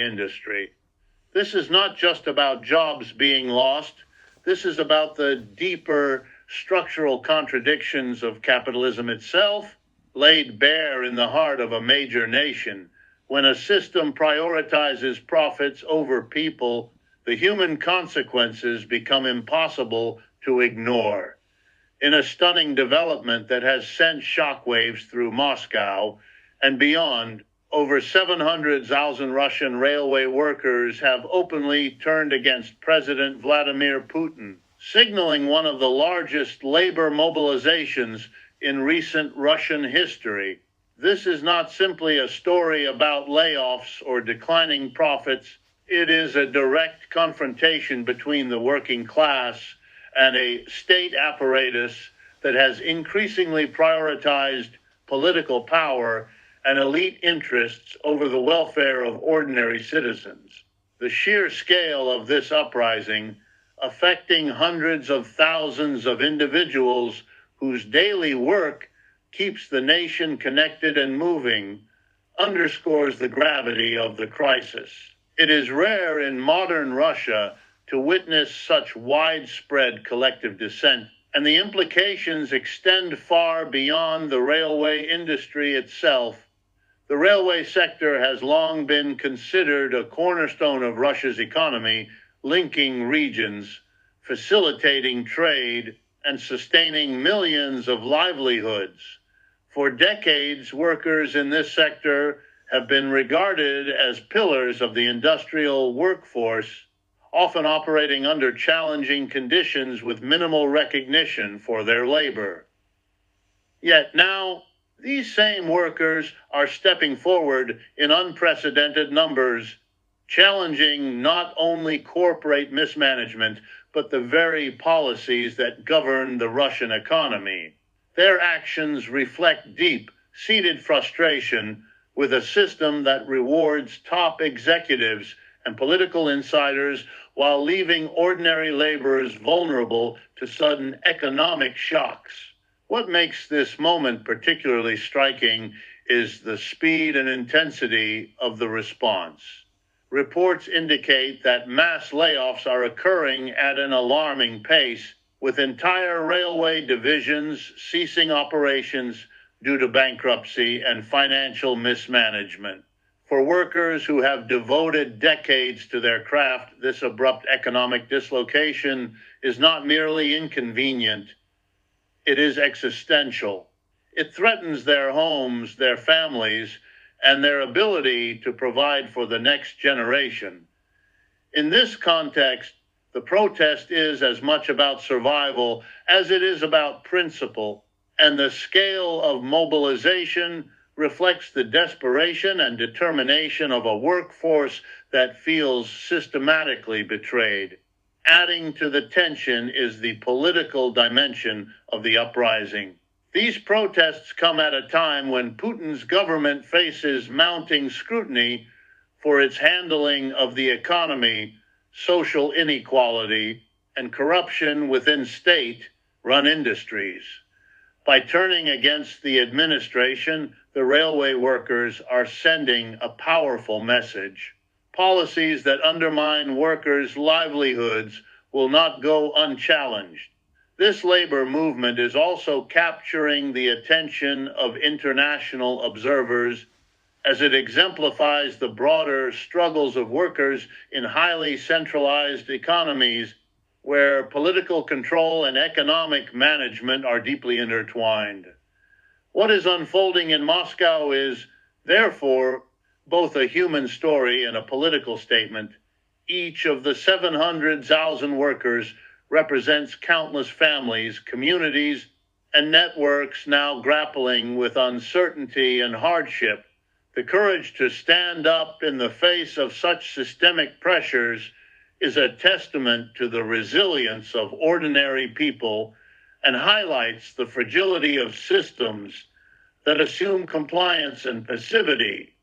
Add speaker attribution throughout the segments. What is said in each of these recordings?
Speaker 1: industry. This is not just about jobs being lost. This is about the deeper structural contradictions of capitalism itself, laid bare in the heart of a major nation. When a system prioritizes profits over people, the human consequences become impossible to ignore. In a stunning development that has sent shockwaves through Moscow and beyond, over 700,000 Russian railway workers have openly turned against President Vladimir Putin, signaling one of the largest labor mobilizations in recent Russian history. This is not simply a story about layoffs or declining profits. It is a direct confrontation between the working class and a state apparatus that has increasingly prioritized political power and elite interests over the welfare of ordinary citizens. The sheer scale of this uprising, affecting hundreds of thousands of individuals whose daily work keeps the nation connected and moving, underscores the gravity of the crisis. It is rare in modern Russia to witness such widespread collective dissent, and the implications extend far beyond the railway industry itself. The railway sector has long been considered a cornerstone of Russia's economy, linking regions, facilitating trade, and sustaining millions of livelihoods. For decades, workers in this sector have been regarded as pillars of the industrial workforce, often operating under challenging conditions with minimal recognition for their labor. Yet now, these same workers are stepping forward in unprecedented numbers, challenging not only corporate mismanagement, but the very policies that govern the Russian economy. Their actions reflect deep-seated frustration with a system that rewards top executives and political insiders while leaving ordinary laborers vulnerable to sudden economic shocks. What makes this moment particularly striking is the speed and intensity of the response. Reports indicate that mass layoffs are occurring at an alarming pace, with entire railway divisions ceasing operations due to bankruptcy and financial mismanagement. For workers who have devoted decades to their craft, this abrupt economic dislocation is not merely inconvenient, it is existential. It threatens their homes, their families, and their ability to provide for the next generation. In this context, the protest is as much about survival as it is about principle, and the scale of mobilization reflects the desperation and determination of a workforce that feels systematically betrayed. Adding to the tension is the political dimension of the uprising. These protests come at a time when Putin's government faces mounting scrutiny for its handling of the economy, social inequality, and corruption within state-run industries. By turning against the administration, the railway workers are sending a powerful message. Policies that undermine workers' livelihoods will not go unchallenged. This labor movement is also capturing the attention of international observers as it exemplifies the broader struggles of workers in highly centralized economies where political control and economic management are deeply intertwined. What is unfolding in Moscow is, therefore, both a human story and a political statement. Each of the 700,000 workers represents countless families, communities, and networks now grappling with uncertainty and hardship. The courage to stand up in the face of such systemic pressures is a testament to the resilience of ordinary people and highlights the fragility of systems that assume compliance and passivity.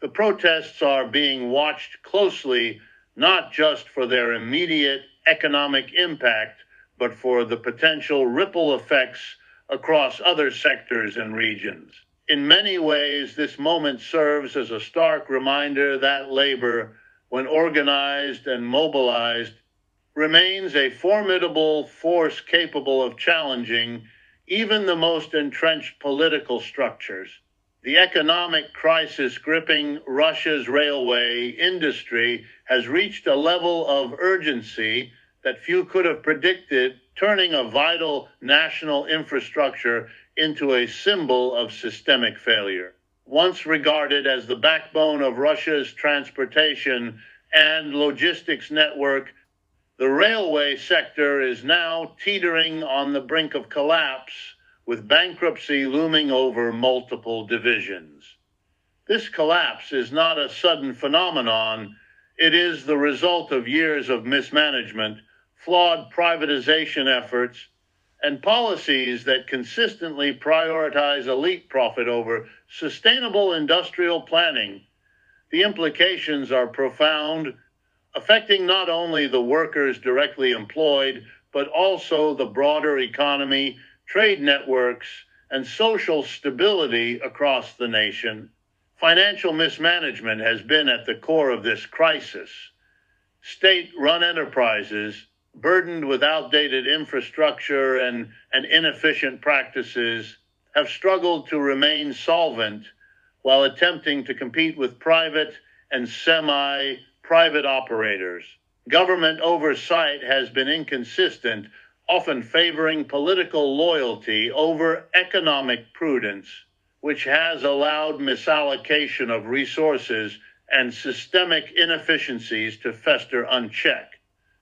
Speaker 1: The protests are being watched closely, not just for their immediate economic impact, but for the potential ripple effects across other sectors and regions. In many ways, this moment serves as a stark reminder that labor, when organized and mobilized, remains a formidable force capable of challenging even the most entrenched political structures. The economic crisis gripping Russia's railway industry has reached a level of urgency that few could have predicted, turning a vital national infrastructure into a symbol of systemic failure. Once regarded as the backbone of Russia's transportation and logistics network, the railway sector is now teetering on the brink of collapse, with bankruptcy looming over multiple divisions. This collapse is not a sudden phenomenon. It is the result of years of mismanagement, flawed privatization efforts, and policies that consistently prioritize elite profit over sustainable industrial planning. The implications are profound, affecting not only the workers directly employed, but also the broader economy, trade networks, and social stability across the nation. Financial mismanagement has been at the core of this crisis. State-run enterprises, burdened with outdated infrastructure and inefficient practices, have struggled to remain solvent while attempting to compete with private and semi-private operators. Government oversight has been inconsistent, often favoring political loyalty over economic prudence, which has allowed misallocation of resources and systemic inefficiencies to fester unchecked.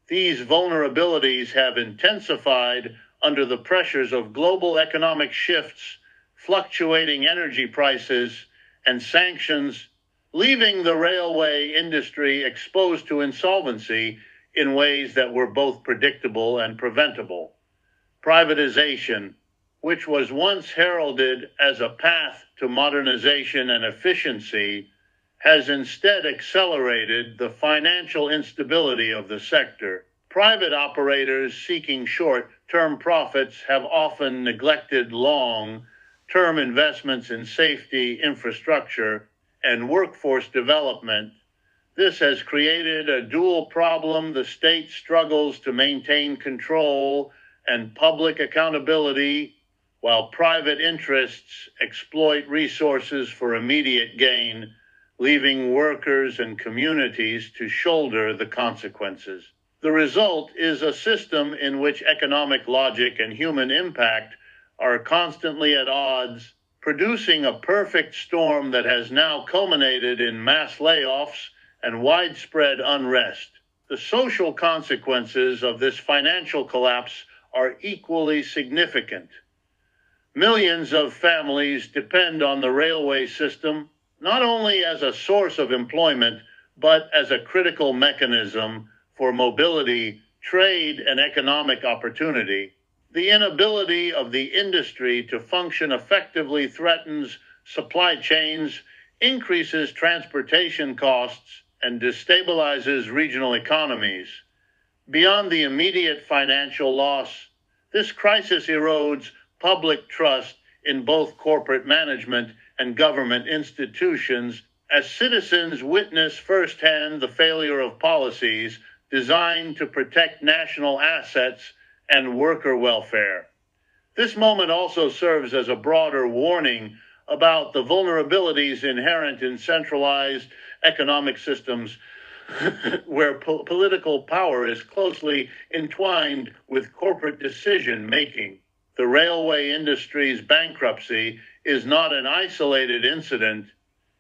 Speaker 1: These vulnerabilities have intensified under the pressures of global economic shifts, fluctuating energy prices, and sanctions, leaving the railway industry exposed to insolvency in ways that were both predictable and preventable. Privatization, which was once heralded as a path to modernization and efficiency, has instead accelerated the financial instability of the sector. Private operators seeking short-term profits have often neglected long-term investments in safety, infrastructure, and workforce development. This has created a dual problem. The state struggles to maintain control and public accountability, while private interests exploit resources for immediate gain, leaving workers and communities to shoulder the consequences. The result is a system in which economic logic and human impact are constantly at odds, producing a perfect storm that has now culminated in mass layoffs and widespread unrest. The social consequences of this financial collapse are equally significant. Millions of families depend on the railway system, not only as a source of employment, but as a critical mechanism for mobility, trade, and economic opportunity. The inability of the industry to function effectively threatens supply chains, increases transportation costs, and destabilizes regional economies. Beyond the immediate financial loss, this crisis erodes public trust in both corporate management and government institutions, as citizens witness firsthand the failure of policies designed to protect national assets and worker welfare. This moment also serves as a broader warning about the vulnerabilities inherent in centralized economic systems where political power is closely entwined with corporate decision-making. The railway industry's bankruptcy is not an isolated incident.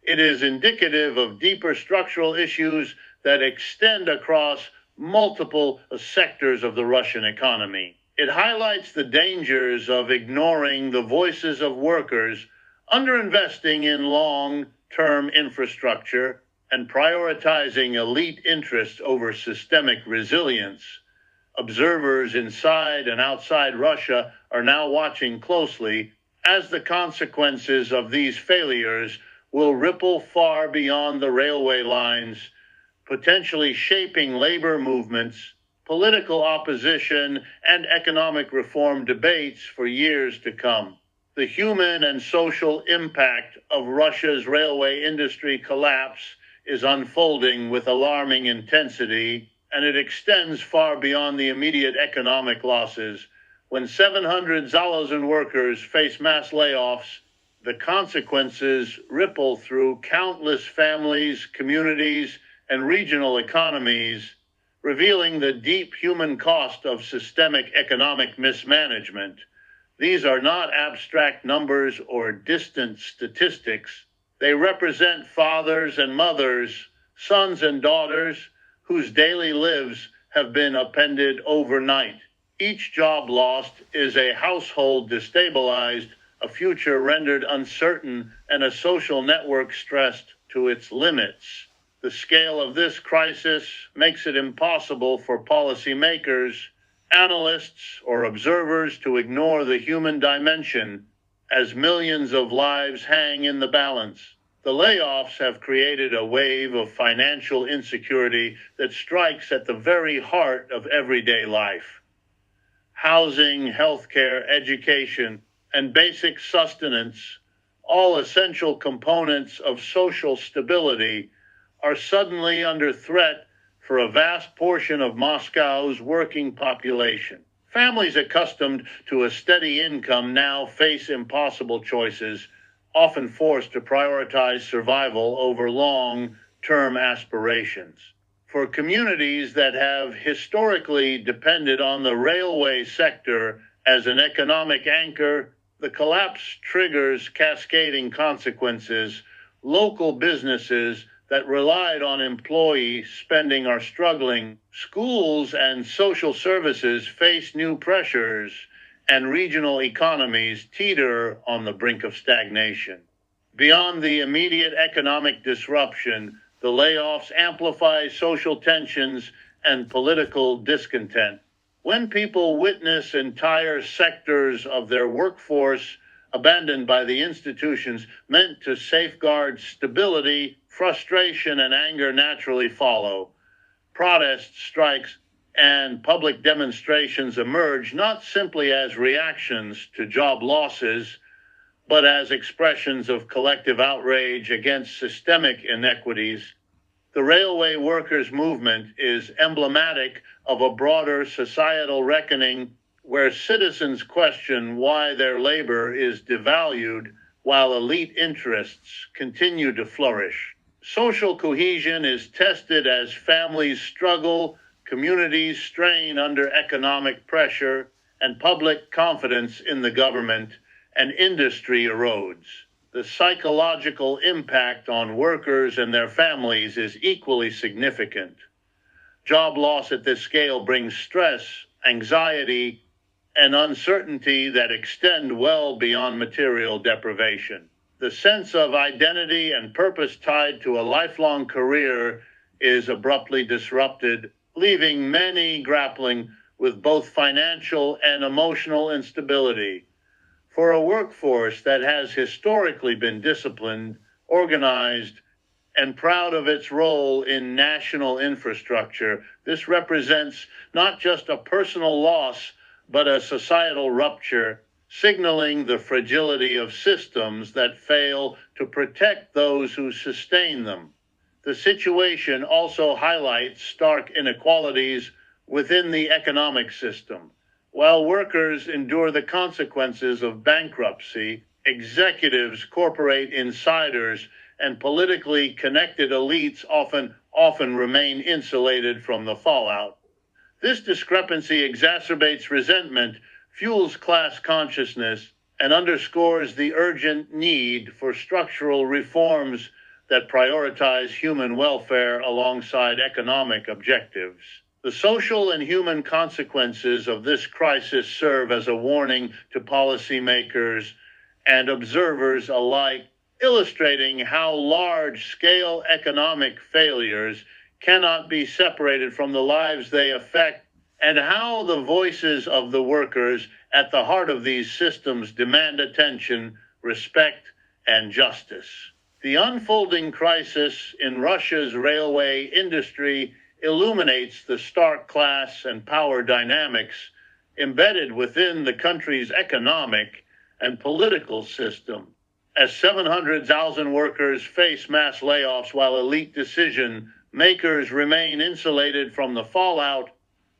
Speaker 1: It is indicative of deeper structural issues that extend across multiple sectors of the Russian economy. It highlights the dangers of ignoring the voices of workers, underinvesting in long-term infrastructure, and prioritizing elite interests over systemic resilience. Observers inside and outside Russia are now watching closely, as the consequences of these failures will ripple far beyond the railway lines, potentially shaping labor movements, political opposition, and economic reform debates for years to come. The human and social impact of Russia's railway industry collapse is unfolding with alarming intensity, and it extends far beyond the immediate economic losses. When 700,000 workers face mass layoffs, the consequences ripple through countless families, communities, and regional economies, revealing the deep human cost of systemic economic mismanagement. These are not abstract numbers or distant statistics. They represent fathers and mothers, sons and daughters whose daily lives have been upended overnight. Each job lost is a household destabilized, a future rendered uncertain, and a social network stressed to its limits. The scale of this crisis makes it impossible for policymakers, analysts, or observers to ignore the human dimension as millions of lives hang in the balance. The layoffs have created a wave of financial insecurity that strikes at the very heart of everyday life. Housing, healthcare, education, and basic sustenance, all essential components of social stability, are suddenly under threat for a vast portion of Moscow's working population. Families accustomed to a steady income now face impossible choices, often forced to prioritize survival over long-term aspirations. For communities that have historically depended on the railway sector as an economic anchor, the collapse triggers cascading consequences. Local businesses that relied on employee spending are struggling. Schools and social services face new pressures, and regional economies teeter on the brink of stagnation. Beyond the immediate economic disruption, the layoffs amplify social tensions and political discontent. When people witness entire sectors of their workforce abandoned by the institutions meant to safeguard stability, frustration and anger naturally follow. Protests, strikes, and public demonstrations emerge not simply as reactions to job losses, but as expressions of collective outrage against systemic inequities. The railway workers' movement is emblematic of a broader societal reckoning where citizens question why their labor is devalued while elite interests continue to flourish. Social cohesion is tested as families struggle, communities strain under economic pressure, and public confidence in the government and industry erodes. The psychological impact on workers and their families is equally significant. Job loss at this scale brings stress, anxiety, and uncertainty that extend well beyond material deprivation. The sense of identity and purpose tied to a lifelong career is abruptly disrupted, leaving many grappling with both financial and emotional instability. For a workforce that has historically been disciplined, organized, and proud of its role in national infrastructure, this represents not just a personal loss, but a societal rupture, signaling the fragility of systems that fail to protect those who sustain them. The situation also highlights stark inequalities within the economic system. While workers endure the consequences of bankruptcy, executives, corporate insiders, and politically connected elites often remain insulated from the fallout. This discrepancy exacerbates resentment, fuels class consciousness, and underscores the urgent need for structural reforms that prioritize human welfare alongside economic objectives. The social and human consequences of this crisis serve as a warning to policymakers and observers alike, illustrating how large-scale economic failures cannot be separated from the lives they affect, and how the voices of the workers at the heart of these systems demand attention, respect, and justice. The unfolding crisis in Russia's railway industry illuminates the stark class and power dynamics embedded within the country's economic and political system. As 700,000 workers face mass layoffs while elite decision makers remain insulated from the fallout,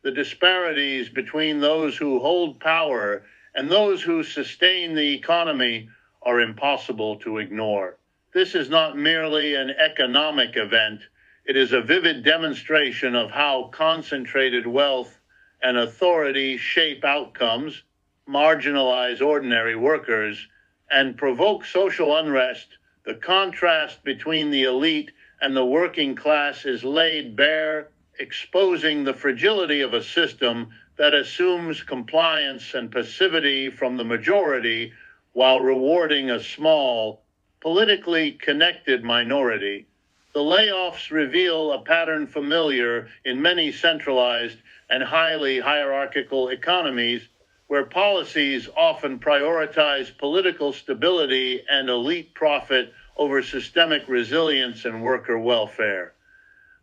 Speaker 1: the disparities between those who hold power and those who sustain the economy are impossible to ignore. This is not merely an economic event, it is a vivid demonstration of how concentrated wealth and authority shape outcomes, marginalize ordinary workers, and provoke social unrest. The contrast between the elite and the working class is laid bare, exposing the fragility of a system that assumes compliance and passivity from the majority while rewarding a small, politically connected minority. The layoffs reveal a pattern familiar in many centralized and highly hierarchical economies, where policies often prioritize political stability and elite profit over systemic resilience and worker welfare.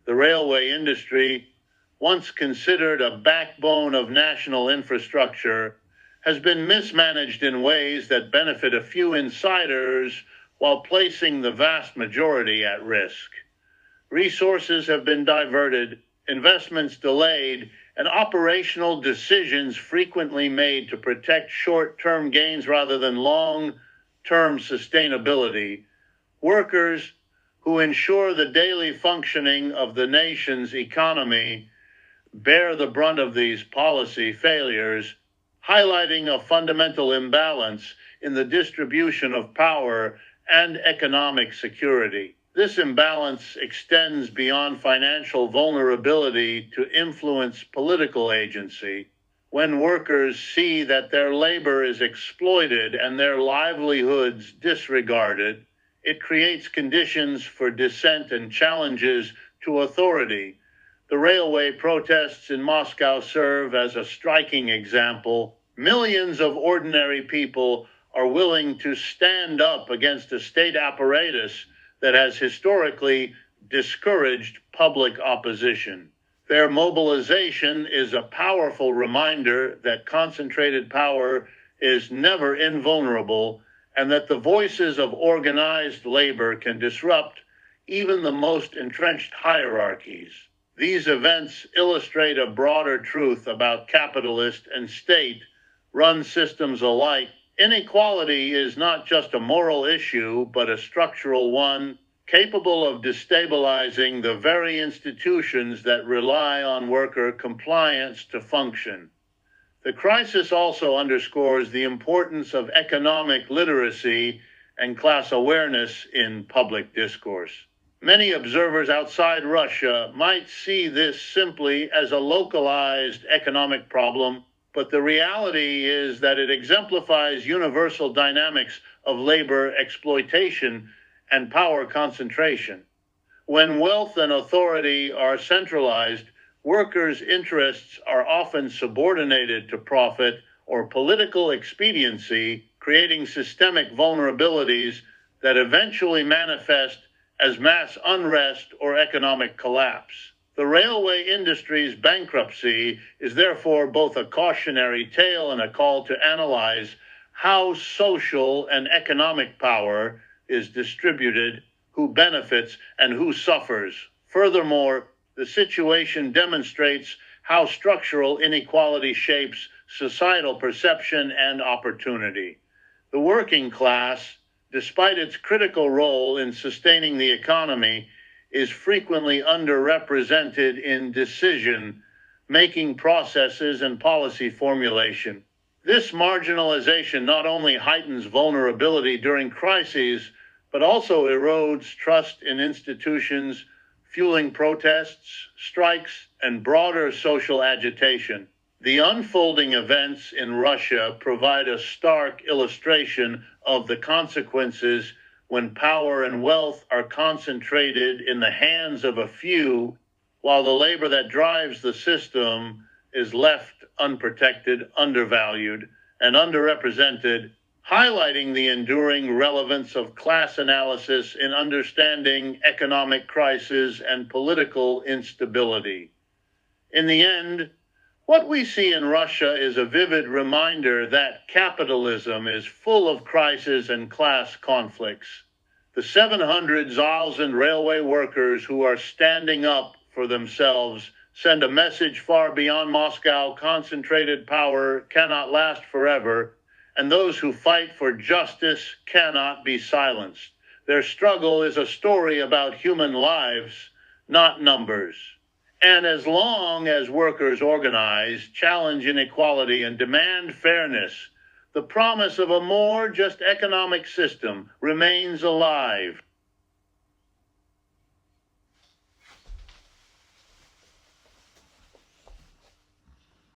Speaker 1: The railway industry, once considered a backbone of national infrastructure, has been mismanaged in ways that benefit a few insiders while placing the vast majority at risk. Resources have been diverted, investments delayed, and operational decisions frequently made to protect short-term gains rather than long-term sustainability. Workers who ensure the daily functioning of the nation's economy bear the brunt of these policy failures, highlighting a fundamental imbalance in the distribution of power and economic security. This imbalance extends beyond financial vulnerability to influence political agency. When workers see that their labor is exploited and their livelihoods disregarded, it creates conditions for dissent and challenges to authority. The railway protests in Moscow serve as a striking example. Millions of ordinary people are willing to stand up against a state apparatus that has historically discouraged public opposition. Their mobilization is a powerful reminder that concentrated power is never invulnerable and that the voices of organized labor can disrupt even the most entrenched hierarchies. These events illustrate a broader truth about capitalist and state-run systems alike. Inequality is not just a moral issue, but a structural one, capable of destabilizing the very institutions that rely on worker compliance to function. The crisis also underscores the importance of economic literacy and class awareness in public discourse. Many observers outside Russia might see this simply as a localized economic problem, but the reality is that it exemplifies universal dynamics of labor exploitation and power concentration. When wealth and authority are centralized, workers' interests are often subordinated to profit or political expediency, creating systemic vulnerabilities that eventually manifest as mass unrest or economic collapse. The railway industry's bankruptcy is therefore both a cautionary tale and a call to analyze how social and economic power is distributed, who benefits, and who suffers. Furthermore, the situation demonstrates how structural inequality shapes societal perception and opportunity. The working class, despite its critical role in sustaining the economy, is frequently underrepresented in decision-making processes and policy formulation. This marginalization not only heightens vulnerability during crises, but also erodes trust in institutions, fueling protests, strikes, and broader social agitation. The unfolding events in Russia provide a stark illustration of the consequences when power and wealth are concentrated in the hands of a few, while the labor that drives the system is left unprotected, undervalued, and underrepresented, highlighting the enduring relevance of class analysis in understanding economic crisis and political instability. In the end, What we see in Russia is a vivid reminder that capitalism is full of crises and class conflicts. The 700,000 railway workers who are standing up for themselves send a message far beyond Moscow. Concentrated power cannot last forever, and those who fight for justice cannot be silenced. Their struggle is a story about human lives, not numbers. And as long as workers organize, challenge inequality, and demand fairness, the promise of a more just economic system remains alive.